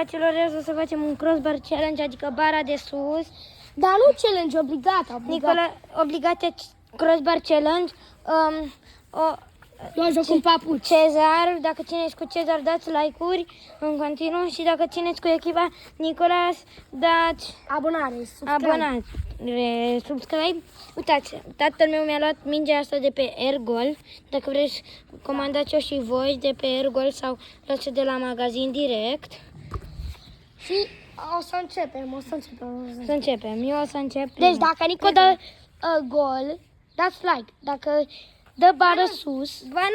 fraților, o să facem un crossbar challenge, adică bara de sus. Dar nu challenge obligat. Nicola, obligația crossbar challenge. Eu joc un papuci. Cezar, dacă țineți cu Cezar, dați like-uri în continuu și dacă țineți cu echipa Nicolas, dați Abonare, subscribe. Uitați, tatăl meu mi-a luat mingea asta de pe Ergol. Dacă vreți, comandați-o și voi de pe Ergol sau luați-o de la magazin direct. Și o să începem. Să începem, eu o să încep. Deci dacă Nico dă gol, dați like. Dacă dă bară sus. Ba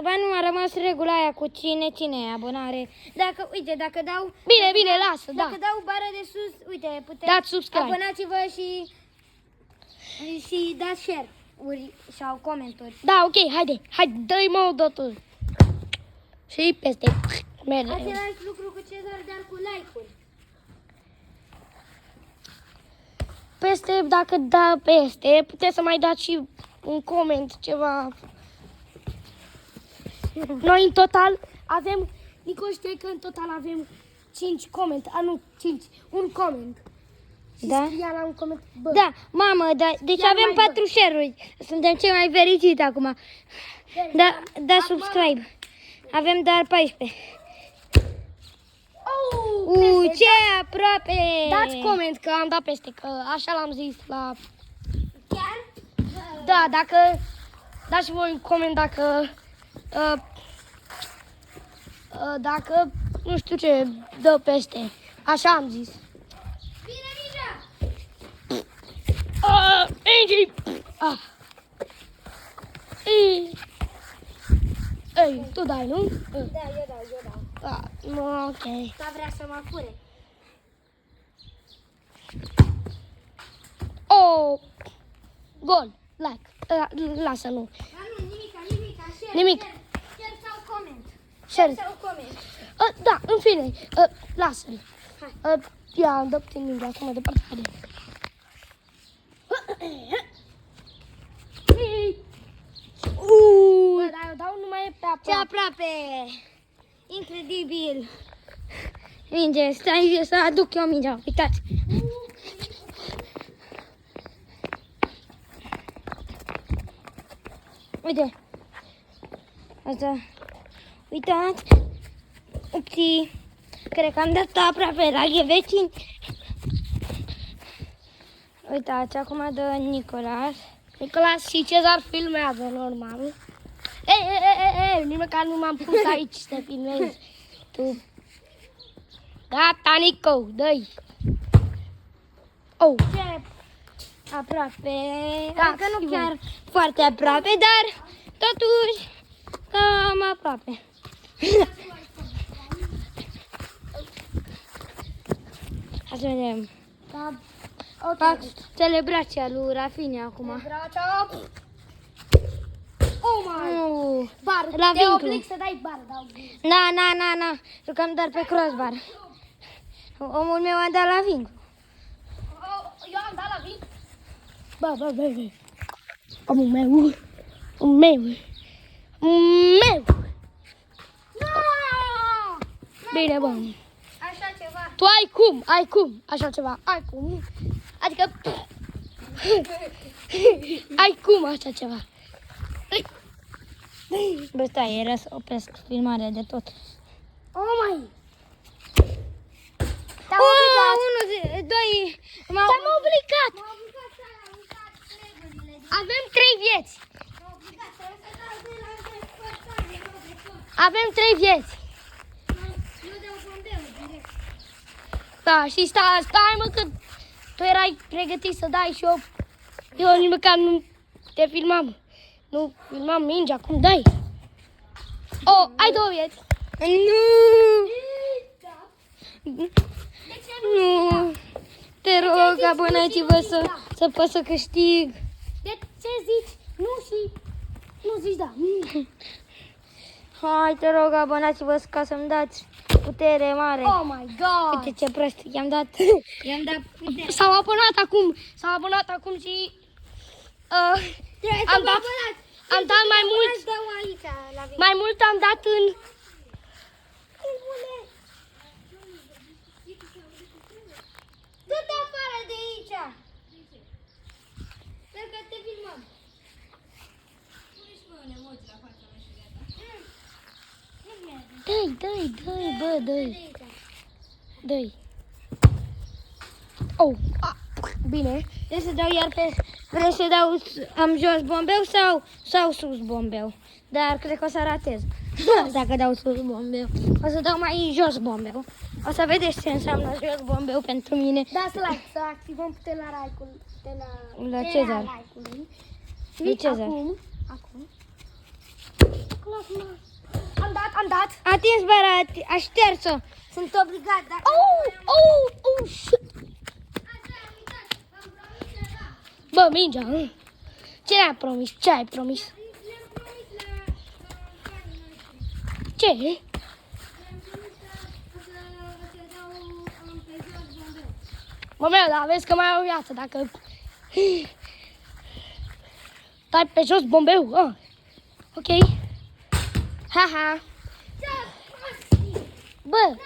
nu, a rămas regula aia cu cine abonare. Dacă dau... Bine, lasă, da. Dacă dau bară de sus, uite, puteți... Dați subscribe. Abonați-vă și dați share-uri sau comenturi. Da, ok, haide, dă-i mă o dată. Și peste. Același lucru cu Cezar, dar cu like-uri. Peste, dacă da peste, puteți să mai dați și un coment, ceva. Noi în total avem, Nico știe că în total avem 5 coment, nu 5, un coment. Și Da? scria la un coment, bă. Da, mamă, deci avem 4 share-uri. Suntem cei mai fericiți acum. Da, subscribe. Avem doar 14. Ce aproape! Dați coment că am dat peste, că așa l-am zis la... Chiar? Da, dacă... Dați și voi un coment dacă nu știu ce, dă peste. Așa am zis. Vine mingea! Ei, tu dai, nu? Da, eu dau. Ok. Dar vrea să mă fure. Oh! Gol! Like! Lasă, nu. Dar nu, nimica, share. Nimic. Share sau coment. Share. Sau coment. Da, în fine. Lasă-l. Ia, dă puțin mingea, acum mai departe. Haide. Bă, dar eu dau numai pe Ce aproape. aproape! Incredibil! Minge, stai să aduc eu mingea, uitați! Uite! Asta, uitați! Upsi! Cred că am dat aproape la vecini! Uitați, acum dă Nicolas. Nicolas și Cezar filmează, normal. Ei, nici măcar nu m-am pus aici să filmez. Tu. Gata, Nico, dă-i. Oh. Ce aproape, Da, adică și nu voi. chiar foarte aproape, dar totuși cam aproape. Hai să vedem. Da. Fac celebrația lui Rafinha acum. Brața. Oh my. Nu. Bar, La te vincul. oblig să dai bar, da. Na. Jucam doar pe crossbar. Omul meu a dat la vincul. Eu am dat la vincul. Bă. Omul meu. Bine, bă. Așa ceva. Tu ai cum, așa ceva, ai cum. Adică, ai cum așa ceva. Bă, stai, era să opresc filmarea de tot. Oh my. Doi. Te-am obligat. Avem 3 vieți. Avem 3 vieți. Da, și stai mă, că tu erai pregătit să dai și eu nici măcar nu te filmam. Nu filmam mingea, cum dai? Oh, ai 2 vieți. Nu. Te rog, abonați-vă să pot să câștig. De ce zici? Nu zici da. Hai, te rog, abonați-vă ca să-mi dați putere mare. Oh my god. Uite ce prost, i-am dat putere. S-au abonat acum și am dat mai mult. Mai mult am dat în Dă-i. Oh, bine. Vrei să dau iar pe... Vrei să dau am jos bombeu sau sus bombeu? Dar cred că o să ratez. Dacă dau sus bombeu. O să dau mai jos bombeu. O să vedeți ce înseamnă jos bombeu pentru mine. Dați like, să activăm Telaraicul. La Cezar. Telaraicului. Lui Cezar. Acum. Am dat. Atins bara, a șters-o. Sunt obligat. Dacă Shit. Bă, mingea. Ce ne-ai promis? Ce ai promis? Ce? Mă, dar vezi că mai ai o viață dacă... Dai pe jos bombeu. Ah. Ok. Haha. Bă.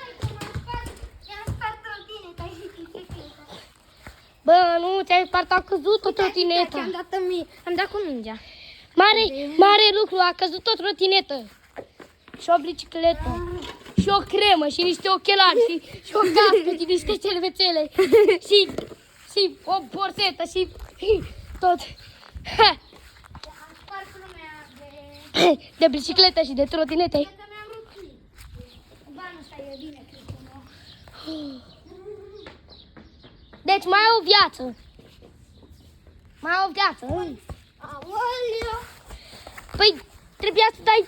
Bă, nu, ți-ai spart, a căzut o trotinetă. Am dat cu mingea. Mare lucru, a căzut o trotinetă. Și o bicicletă. Și o cremă, și niște ochelari, și o cască, și niște cervețele. și o borsetă, și tot. Ha. De bicicletă și de trotinete. Deci mai ai o viață. Mai ai o viață. Păi trebuia să dai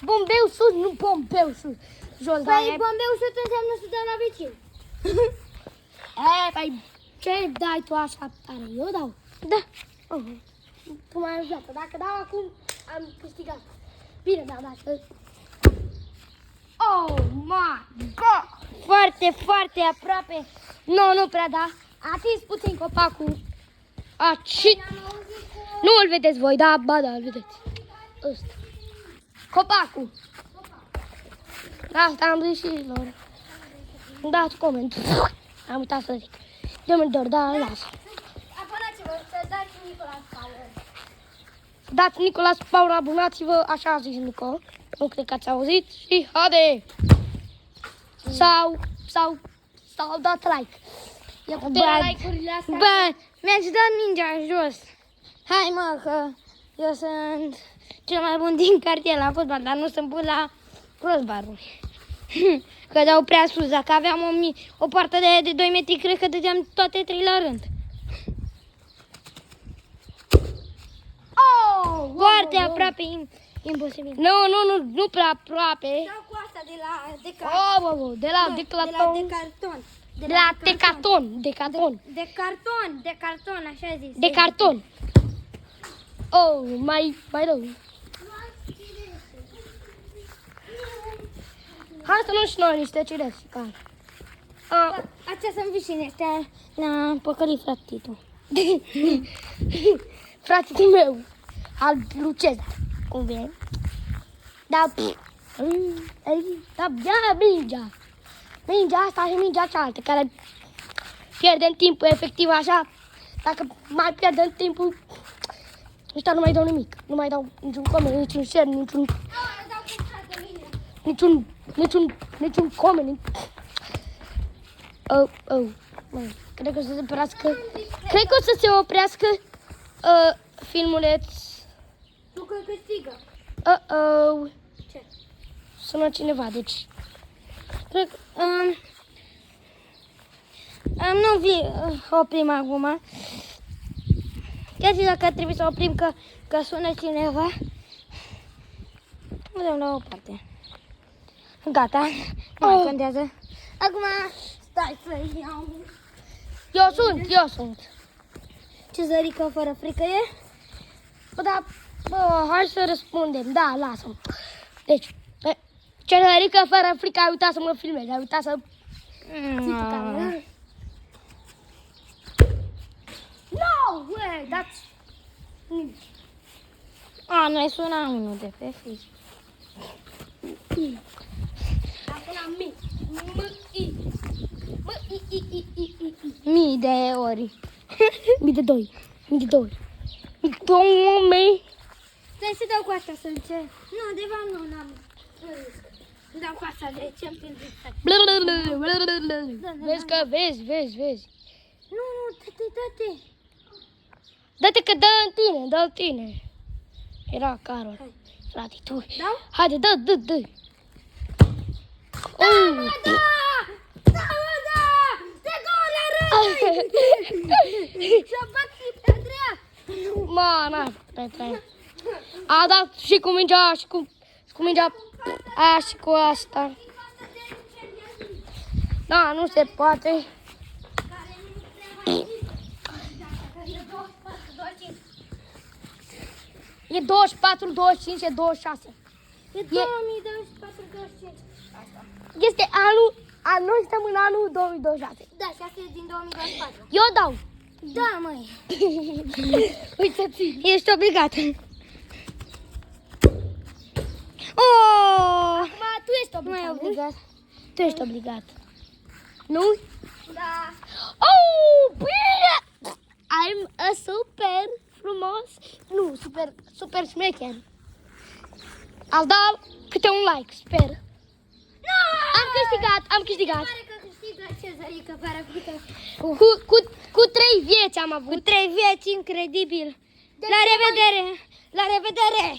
bombeu sus, nu bombeu sus. Jos, Păi bombeu sus înseamnă să dau la vecin. Păi ce dai tu așa tare? Eu dau. Da. Tu mai ai o viață. Dacă dau acum, am câștigat. Bine, da, dacă... Oh my god! Foarte, foarte aproape. Nu prea, da. A atins puțin copacul. Nu îl vedeți voi, da, ba da, îl vedeți. Ăsta. Copacul. Da, asta am zis și lor. Dați coment. Am uitat să zic. De-mi dor, da, las. Abonați-vă să dați Nicolas Power. Dați Nicolas Power, abonați-vă, așa a zis Nico. Nu cred că ați auzit și haide! Sau dați like. Ia puterea Bă, like-urile astea. Bă, mi-ați dat mingea jos. Hai mă, că eu sunt cel mai bun din cartier la fotbal, dar nu sunt bun la crossbar-uri. Că dau prea sus, dacă aveam o poartă de 2 metri, cred că dădeam toate 3 la rând. Foarte aproape, imposibil. Nu prea aproape. Dau cu asta de la De la Decathlon. De la Decathlon. De carton, așa zis. De carton. Oh, mai rău. Hai să luăm și noi niște cireși. Acestea sunt vișine, astea le-a păcălit fratitul. Fratitul meu, al lui Cezar, cum vine. Da, ia mingea. Mingea asta și mingea cealaltă, care pierdem timpul efectiv așa. Dacă mai pierdem timpul, ăștia nu mai dau nimic. Nu mai dau niciun comment, niciun share, niciun comment. Cred că o să se oprească. Cred că o să se oprească filmuleț. Nu cred că strigă. Ce? Sună cineva, deci. Cred că... nu oprim acum. Chiar și dacă trebuie să oprim că sună cineva. Nu dăm la o parte. Gata, nu mai contează. Acum stai să iau. Eu sunt. Cezărică fără frică e? Hai să răspundem. Da, lasă-mă. Deci, Cezărică fără frică, ai uitat să mă filmezi, ai uitat să ții pe cameră. No way, that's... Noi sunam unul de pe Facebook. Acum M-I. Mii de ori. Mii de doi. Mii. Stai să dau cu asta să încerc. Nu, de fapt nu, n-am. dau fața de champion. Vezi că vezi. Nu, dă-te. Dă-te că dă în tine. Era Carol. Frate, tu. Dau? Haide, dă. Da! De gol la rând! Și-a bat și pe Andreea! Ma, n-ai. A dat și cu mingea, și cu mingea aia și cu asta. Da, nu se poate. E 24, 25, e 26. E 2024-25. Este noi suntem în anul 2026. Da, și asta e din 2024. Eu dau. Da, măi. Uite-ți. Ești obligat. Oh! Ma, tu ești Nu obligat. e obligat. Tu ești obligat. Nu? Da. Oh, bine! I'm a super frumos. Nu, super șmecher. I'll da câte un like, sper. No! Am câștigat. Pare că câștigă Cezarica Paracută. Cu 3 vieți am avut. Cu 3 vieți, incredibil. La revedere! La revedere!